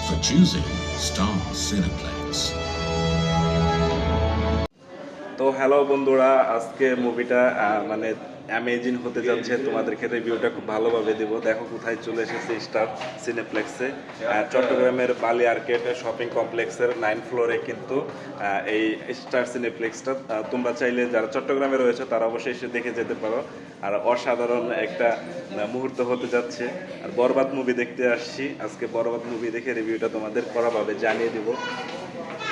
for choosing Star Cineplex. তো hello বন্ধুরা, আজকে মুভিটা মানে অ্যামেজিং হতে যাচ্ছে। তোমাদেরকে রিভিউটা খুব ভালোভাবে দেব। দেখো কোথায় চলে এসেছে, স্টার সিনেপ্লেক্সে, চট্টগ্রামের বালি আর্কেড শপিং কমপ্লেক্সের 9 ফ্লোরে কিন্তু এই স্টার সিনেপ্লেক্সটা। তোমরা চাইলে যারা চট্টগ্রামে রয়েছে তারা অবশ্যই এসে দেখে যেতে পারো। আর অসাধারণ একটা মুহূর্ত হতে যাচ্ছে। আর বরবাদ মুভি দেখতে আসছি আজকে। বরবাদ মুভি দেখে রিভিউটা তোমাদের কড়াভাবে জানিয়ে দেব।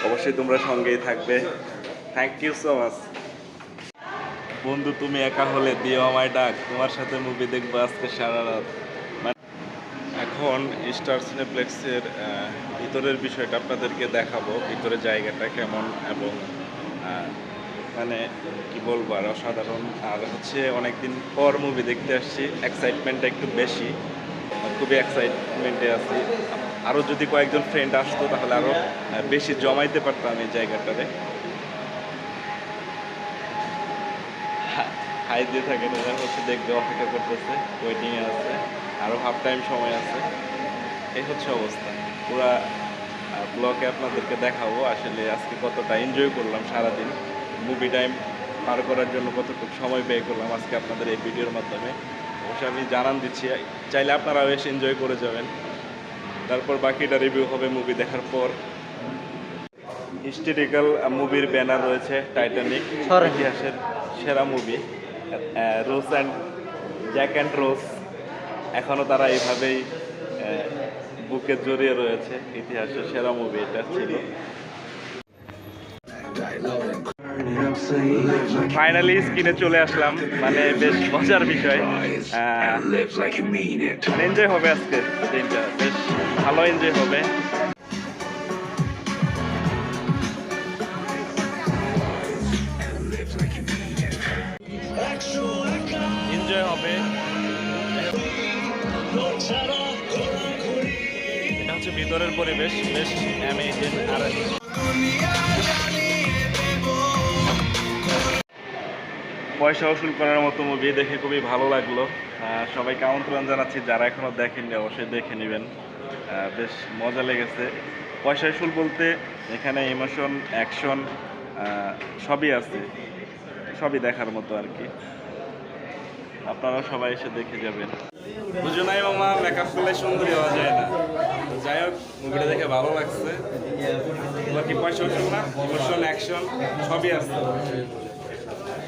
অবশ্যই তোমরা সঙ্গেই থাকবে। Thank you so much. বন্ধু, তুমি একা হলে দিও আমায় ডাক, তোমার সাথে মুভি দেখবো আজকে সারা রাত। এখন স্টার সিনেপ্লেক্সের ভিতরের বিষয়টা আপনাদেরকে দেখাবো, ভিতরের জায়গাটা কেমন এবং মানে কি বলবো, আর অসাধারণ। আর হচ্ছে অনেকদিন পর মুভি দেখতে আসছি, এক্সাইটমেন্টটা একটু বেশি, খুবই এক্সাইটমেন্টে আছি। আরও যদি কয়েকজন ফ্রেন্ড আসতো তাহলে আরও বেশি জমাইতে পারতাম এই জায়গাটাতে। হাই দিয়ে থাকে, এরা হচ্ছে দেখবে, অপেক্ষা করতেছে, ওয়েটিংয়ে আছে, আরও হাফ টাইম সময় আছে। এই হচ্ছে অবস্থা। পুরা ব্লগে আপনাদেরকে দেখাবো আসলে আজকে কতটা এনজয় করলাম সারাদিন, মুভি টাইম পার করার জন্য কতটুকু সময় ব্যয় করলাম আজকে আপনাদের এই ভিডিওর মাধ্যমে। অবশ্যই আমি জানান দিচ্ছি, চাইলে আপনারাও এসে এনজয় করে যাবেন। তারপর বাকিটা রিভিউ হবে মুভি দেখার পর। হিস্টোরিক্যাল মুভির ব্যানার রয়েছে টাইটানিক, ইতিহাসের সেরা movie. Rose and Jack and Rose এখনও তারা এইভাবেই বুকে জড়িয়ে রয়েছে। ইতিহাসের সেরা মুভি এটা ছিল। ফাইনালি স্ক্রিনে চলে আসলাম, মানে বেশ মজার বিষয়। এনজয় হবে আজকে দিনটা, বেশ ভালো এনজয় হবে। এনজয় হবে। এটা হচ্ছে ভিতরের পরিবেশ, বেশ অ্যামেজিং। আর পয়সা উসুল করার মতো মুভি, দেখে খুবই ভালো লাগলো। সবাইকে আমন্ত্রণ জানাচ্ছি, যারা এখনও দেখেননি অবশ্যই দেখে নেবেন। বেশ মজা লেগেছে। পয়সা উসুল বলতে এখানে ইমোশন, অ্যাকশন সবই আছে, সবই দেখার মতো আর কি। আপনারা সবাই এসে দেখে যাবেন। বুঝো নাই মামা, মেকআপ করলে সুন্দরী হওয়া যায় না। তো যাই হোক, মুভিটা দেখে ভালো লাগছে। তোমার কি পয়সা উসুল না, ইমোশন, অ্যাকশন সবই আছে।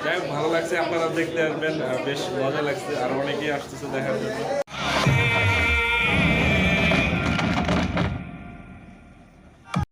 যাই হোক, ভালো লাগছে। আপনারা দেখতে আসবেন, বেশ মজা লাগছে। আর অনেকেই আসতেছে দেখার জন্য।